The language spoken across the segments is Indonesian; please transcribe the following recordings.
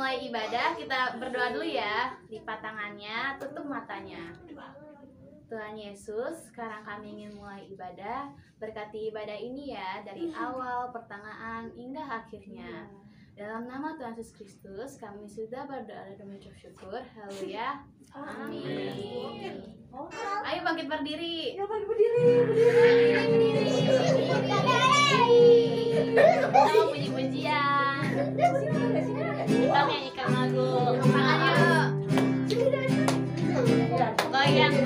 mulai ibadah, kita berdoa dulu ya. Lipat tangannya, tutup matanya. Tuhan Yesus, sekarang kami ingin mulai ibadah. Berkati ibadah ini ya, dari awal, pertengahan, hingga akhirnya. Dalam nama Tuhan Yesus Kristus, kami sudah berdoa dan mengucap syukur. Haleluya. Amin. Ayo bangkit berdiri. Ya bangkit berdiri. Kita mau puji-pujian. Kita nyanyikan lagu. Tangan yuk. Goyang.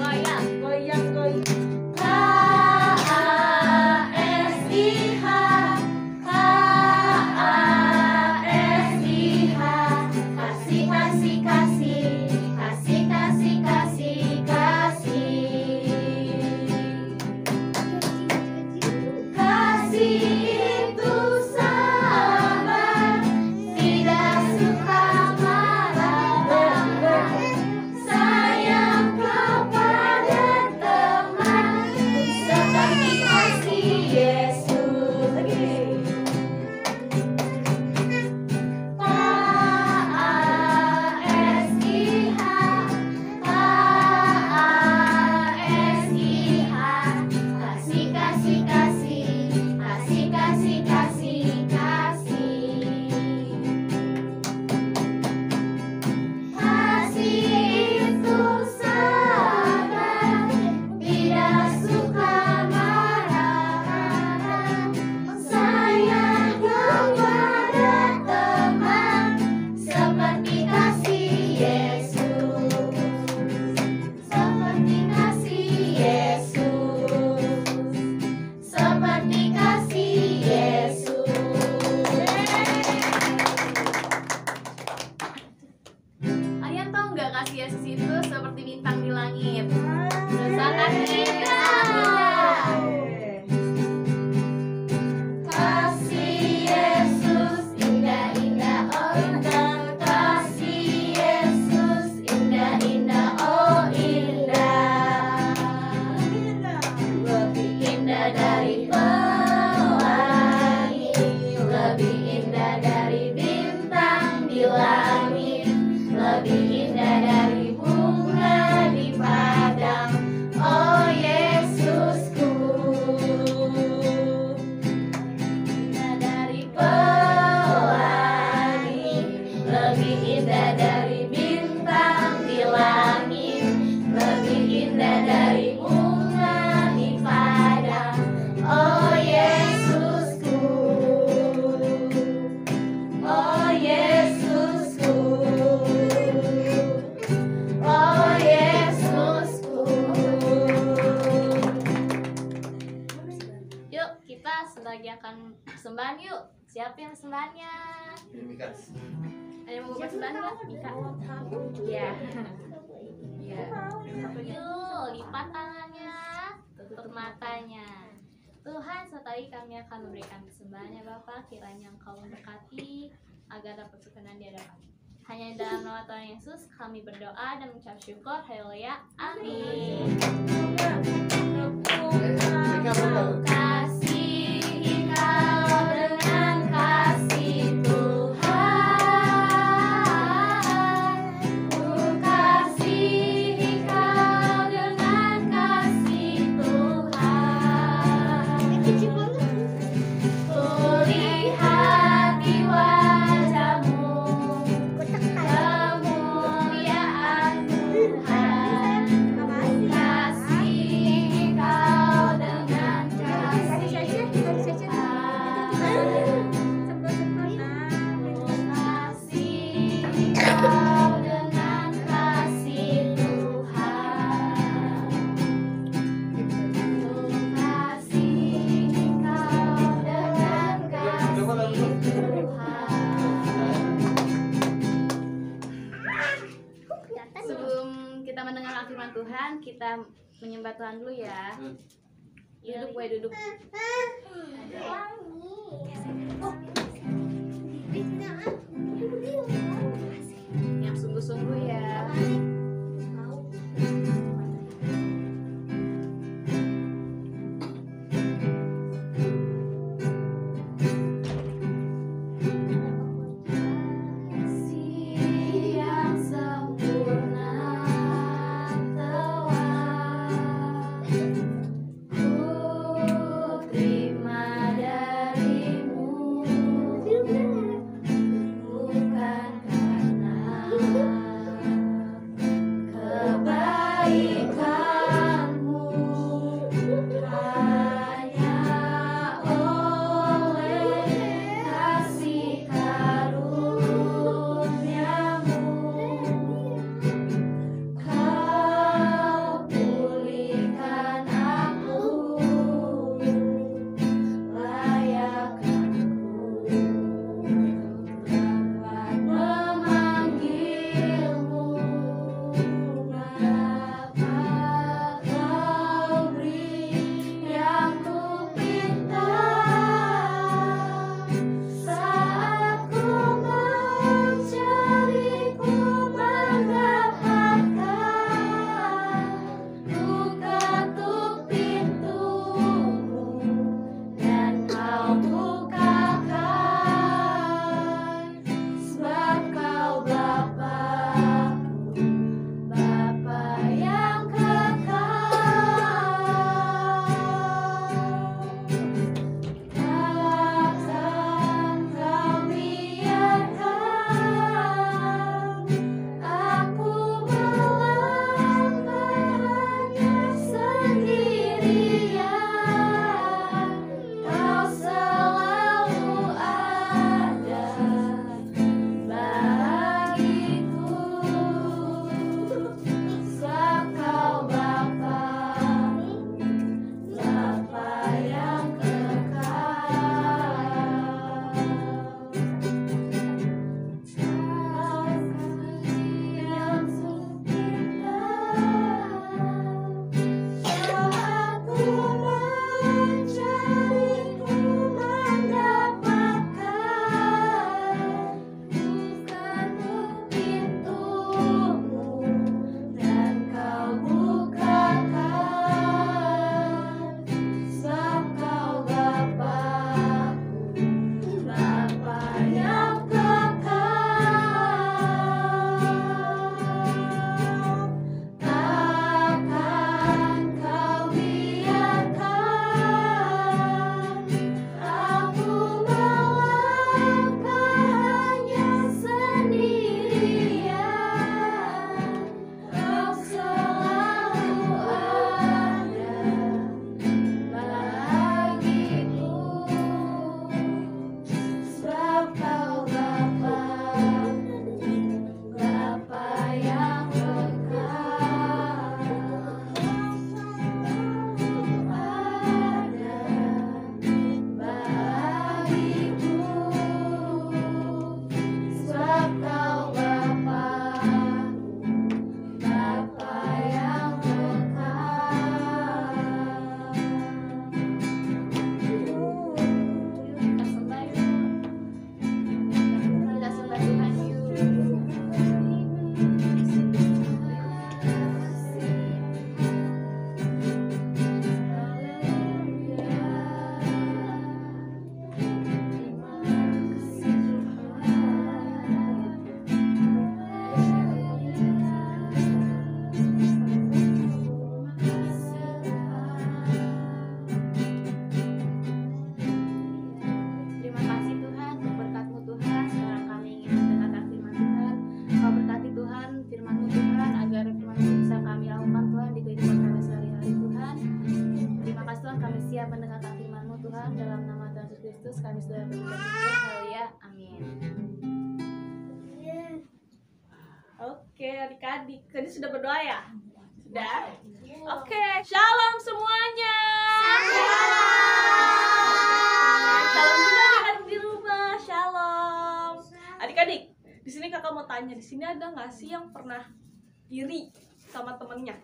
Persembahan yuk. Siapa yang persembahannya? Ada yang mau persembahan nggak? Mika? Iya. Iya. Yuk, lipat tangannya, tutup matanya. Tuhan, setelah kami akan memberikan persembahannya Bapak, kiranya Engkau memberkati agar dapat berkenan di hadapan. Hanya dalam nama Tuhan Yesus kami berdoa dan mengucap syukur. Haleluya. Amin. Kasihi Kau dengan kasih Tuhan, ku kasihi Kau dengan kasih Tuhan. Ku lihat di wajah-Mu kemuliaan Tuhan. Kasihi Kau dengan kasih Sebelum kita mendengar firman Tuhan, kita menyembah Tuhan dulu ya. Duduk, gue duduk. Yang sungguh-sungguh ya. Kasih kami sudah berdoa kali ya, amin. Oke, adik-adik, tadi sudah berdoa ya? Sudah? Oke, shalom semuanya. Shalom juga adik-adik di rumah, shalom. Adik-adik, di sini kakak mau tanya, di sini ada nggak sih yang pernah iri sama temennya?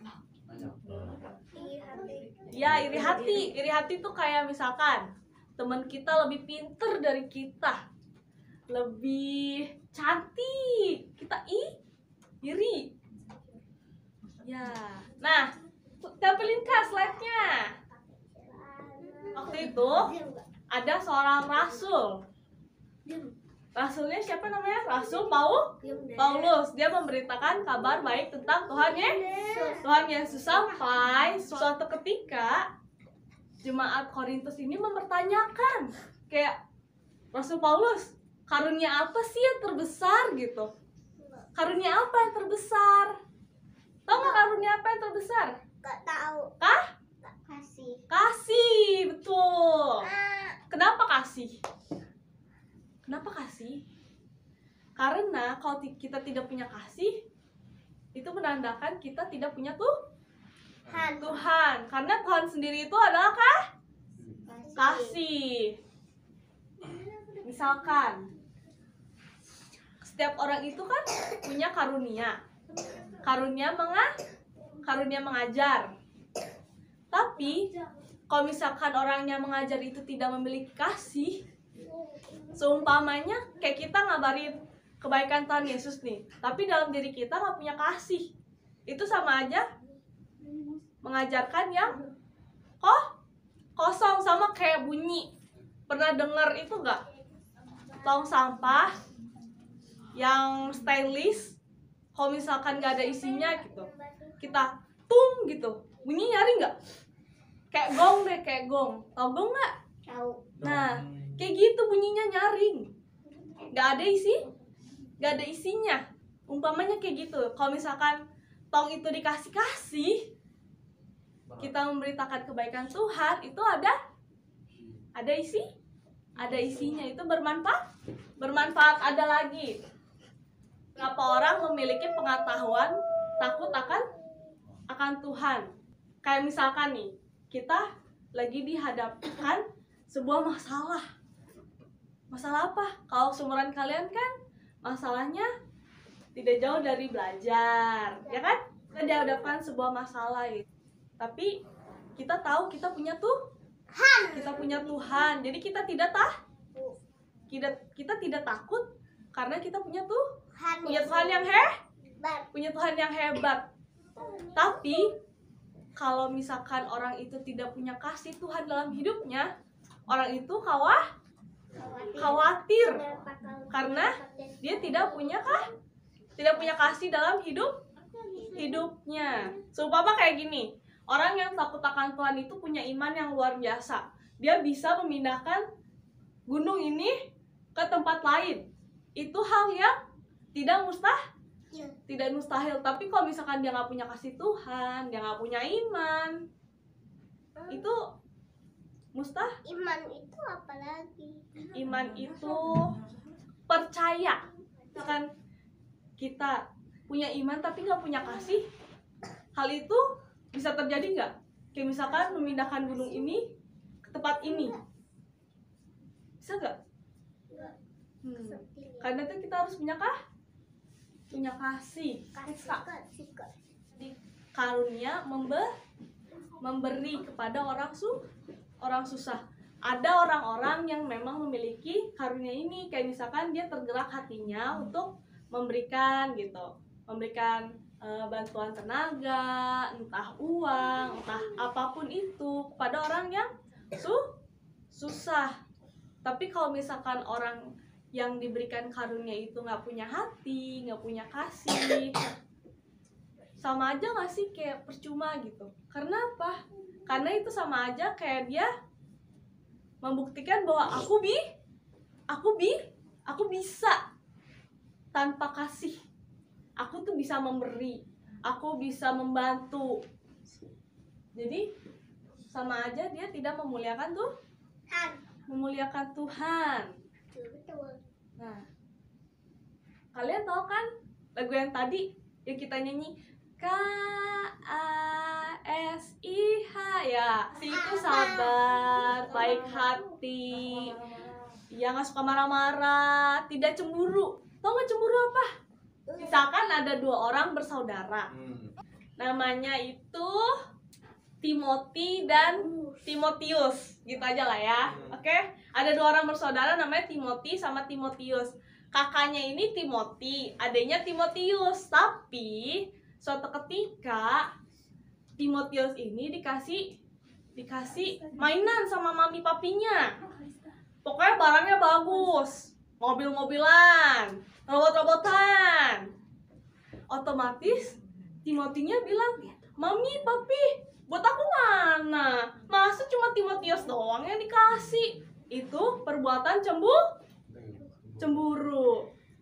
Ya, iri hati. Iri hati tuh kayak misalkan teman kita lebih pinter dari kita, lebih cantik, kita iri. Ya, nah, tempelin kak slide-nya. Waktu itu ada seorang rasul. Rasulnya siapa namanya? Rasul Paulus. Dia memberitakan kabar baik tentang Tuhan Yesus. Sampai suatu ketika jemaat Korintus ini mempertanyakan, kayak, Rasul Paulus, karunia apa sih yang terbesar gitu? Karunia apa yang terbesar? Tahu nggak karunia apa yang terbesar? Gak tahu. Kasih, betul. Kenapa kasih? Karena kalau kita tidak punya kasih, itu menandakan kita tidak punya Tuhan. Karena Tuhan sendiri itu adalah kasih. Misalkan setiap orang itu kan punya karunia mengajar. Tapi kalau misalkan orang yang mengajar itu tidak memiliki kasih, seumpamanya kayak kita ngabarin kebaikan Tuhan Yesus nih, tapi dalam diri kita nggak punya kasih, itu sama aja mengajarkan yang kosong, sama kayak bunyi. Pernah dengar itu nggak? Tong sampah yang stainless, kalau misalkan nggak ada isinya gitu, kita tung gitu, bunyi nyaring nggak? Kayak gong deh, kayak gong. Tau gong nggak? Tahu. Nah, kayak gitu bunyinya nyaring, nggak ada isinya. Umpamanya kayak gitu. Kalau misalkan tong itu dikasih, kita memberitakan kebaikan Tuhan, itu ada isinya, itu bermanfaat. Ada lagi, kenapa orang memiliki pengetahuan takut akan Tuhan? Kayak misalkan nih, kita lagi dihadapkan sebuah masalah apa? Kalau seumuran kalian kan masalahnya tidak jauh dari belajar, ya kan? Kita dihadapkan sebuah masalah gitu. Tapi kita tahu kita punya Tuhan, jadi kita tidak takut karena kita punya Tuhan yang hebat. Tapi kalau misalkan orang itu tidak punya kasih Tuhan dalam hidupnya, orang itu khawatir karena dia tidak punya kasih dalam hidupnya. Seumpama kayak gini, orang yang takut akan Tuhan itu punya iman yang luar biasa. Dia bisa memindahkan gunung ini ke tempat lain. Itu hal yang tidak mustahil. Tapi kalau misalkan dia nggak punya kasih Tuhan, dia nggak punya iman, itu mustahil. Iman itu apa lagi? Iman itu percaya. Misalkan kita punya iman tapi nggak punya kasih, hal itu bisa terjadi nggak? Kayak misalkan memindahkan gunung ini ke tempat ini, bisa nggak? Karena itu kita harus punya kasih. Karunia memberi kepada orang susah. Ada orang-orang yang memang memiliki karunia ini, kayak misalkan dia tergerak hatinya untuk memberikan bantuan tenaga, entah uang, entah apapun itu kepada orang yang susah. Tapi kalau misalkan orang yang diberikan karunia itu nggak punya hati, nggak punya kasih, sama aja nggak sih kayak percuma gitu. Karena apa? Karena itu sama aja kayak dia membuktikan bahwa aku bisa tanpa kasih. Aku tuh bisa memberi, aku bisa membantu. Jadi sama aja dia tidak memuliakan memuliakan Tuhan. Betul. Nah, kalian tahu kan lagu yang tadi yang kita nyanyi KASIH ya, si itu sabar, baik hati, ya nggak suka marah-marah, tidak cemburu. Tahu nggak cemburu apa? Misalkan ada 2 orang bersaudara, namanya itu Timothy dan Timotius, gitu aja lah ya. Oke, ada 2 orang bersaudara namanya Timothy sama Timotius. Kakaknya ini Timothy, adanya Timotius. Tapi suatu ketika Timotius ini dikasih mainan sama mami papinya. Pokoknya barangnya bagus, mobil-mobilan, robot-robotan. Otomatis Timothy-nya bilang, "Mami, papi, buat aku mana? Masa cuma Timotius doang yang dikasih?" Itu perbuatan cemburu.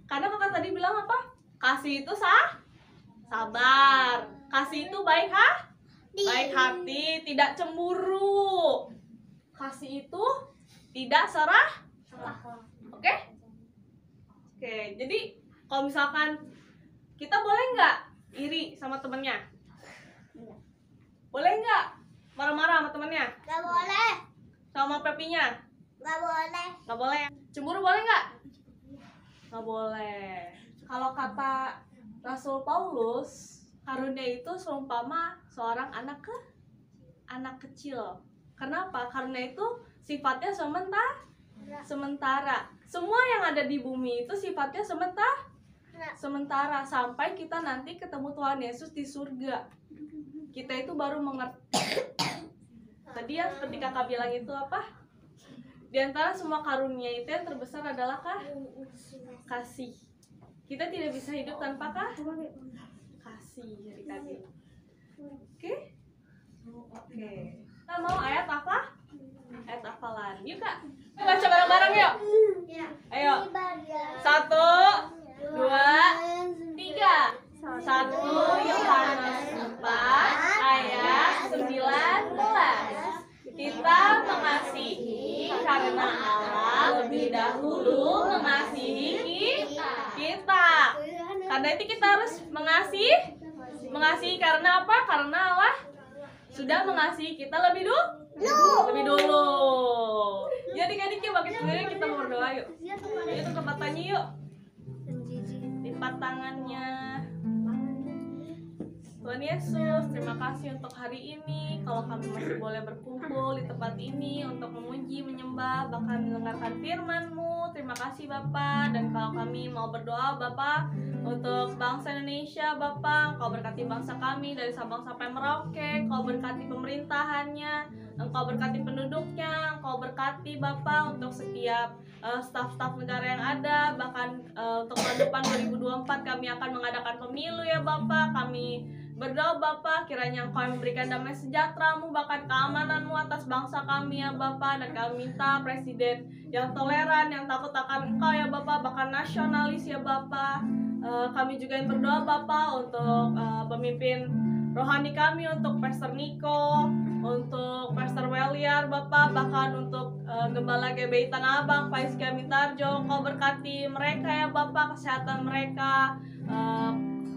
Karena kakak tadi bilang apa? Kasih itu sabar. Kasih itu baik hati, tidak cemburu. Kasih itu tidak serah. Oke? Oke, jadi kalau misalkan kita boleh nggak iri sama temennya? Boleh nggak marah-marah sama temennya? Gak boleh. Sama papinya? Gak boleh. Nggak boleh. Cemburu boleh nggak? Nggak boleh. Kalau kata Rasul Paulus, karunia itu seumpama seorang anak kecil. Kenapa? Karena itu sifatnya sementara. Semua yang ada di bumi itu sifatnya sementara sampai kita nanti ketemu Tuhan Yesus di surga. Kita itu baru mengerti. Tadi ya seperti kakak bilang itu apa? Di antara semua karunia itu yang terbesar adalah kasih. Kita tidak bisa hidup tanpa kasih adik-adik. Oke? Kita mau ayat apa? Ayat hafalan. Yuk kak, kita baca bareng-bareng yuk. Ayo. 1, 2, 3. 1 Yohanes 4 ayat 19. Kita mengasihi karena Allah lebih dahulu mengasihi kita. Karena itu kita harus mengasihi karena apa? Karena Allah sudah mengasihi kita lebih dulu. Jadi adik-adik yuk bagi sendiri kita mau berdoa yuk. Yuk ke tempat tanya yuk. Lipat tangannya. Tuhan Yesus, terima kasih untuk hari ini. Kalau kami masih boleh berkumpul di tempat ini untuk memuji, menyembah, bahkan mendengarkan firman-Mu. Terima kasih Bapak. Dan kalau kami mau berdoa Bapak untuk bangsa Indonesia Bapak, Engkau berkati bangsa kami dari Sabang sampai Merauke. Engkau berkati pemerintahannya, Engkau berkati penduduknya, Engkau berkati Bapak untuk setiap staf-staf negara yang ada. Bahkan untuk tahun depan 2024 kami akan mengadakan pemilu ya Bapak. Kami berdoa Bapak, kiranya Engkau memberikan damai sejahtera-Mu, bahkan keamanan-Mu atas bangsa kami ya Bapak. Dan kami minta presiden yang toleran, yang takut akan Engkau ya Bapak, bahkan nasionalis ya Bapak. Kami juga yang berdoa Bapak untuk pemimpin rohani kami, untuk Pastor Niko, untuk Pastor Weliar Bapak, bahkan untuk Gembala GBI Tanah Abang, Pak Iskia Mitarjo. Engkau berkati mereka ya Bapak, kesehatan mereka,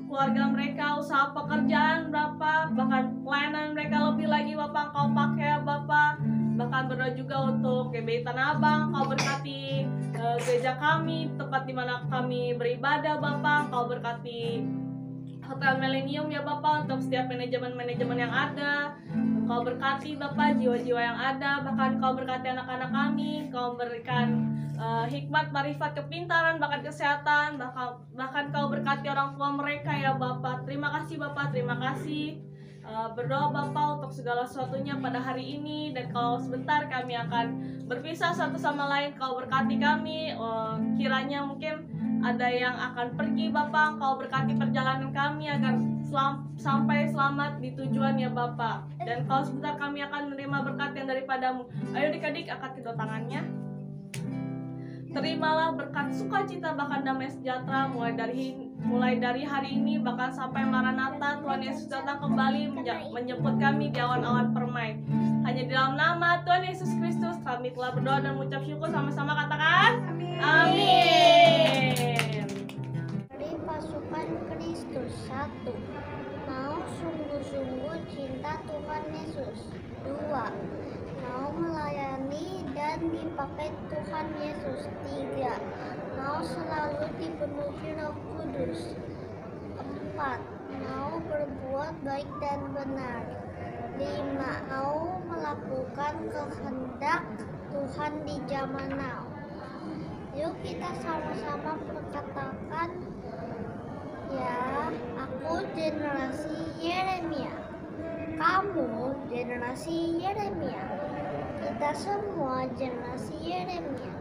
keluarga mereka, usaha pekerjaan Bapak, bahkan pelayanan mereka lebih lagi Bapak Engkau pakai ya Bapak. Bahkan berdoa juga untuk GBI Tanah Abang, Engkau berkati gereja kami, tempat dimana kami beribadah Bapak. Engkau berkati Hotel Millennium ya Bapak, untuk setiap manajemen-manajemen yang ada. Engkau berkati Bapak jiwa-jiwa yang ada, bahkan Engkau berkati anak-anak kami. Engkau memberikan hikmat, marifat, kepintaran, bahkan kesehatan, bahkan Kau berkati orang tua mereka ya Bapak. Terima kasih Bapak, terima kasih. Berdoa Bapak untuk segala sesuatunya pada hari ini. Dan kalau sebentar kami akan berpisah satu sama lain, Kau berkati kami. Kiranya mungkin ada yang akan pergi Bapak, Kau berkati perjalanan kami agar sampai selamat di tujuan ya Bapak. Dan kalau sebentar kami akan menerima berkat yang daripadamu. Ayo adik-adik angkat kedua tangannya. Terimalah berkat sukacita bahkan damai sejahtera mulai dari mulai dari hari ini bahkan sampai Maranatha, Tuhan Yesus datang kembali menjemput kami di awan-awan permai. Hanya di dalam nama Tuhan Yesus Kristus kami telah berdoa dan mengucap syukur. Sama-sama katakan amin. Dari pasukan Kristus 1. Mau sungguh-sungguh cinta Tuhan Yesus. 2. Mau melayani dan dipakai Tuhan Yesus. 3. Mau selalu dipenuhi Roh Kudus. 4. Mau berbuat baik dan benar. 5. Mau melakukan kehendak Tuhan di zaman now. Yuk kita sama-sama perkatakan, ya, aku generasi Yeremia. Kamu generasi Yeremia. Kita semua generasi Yeremia.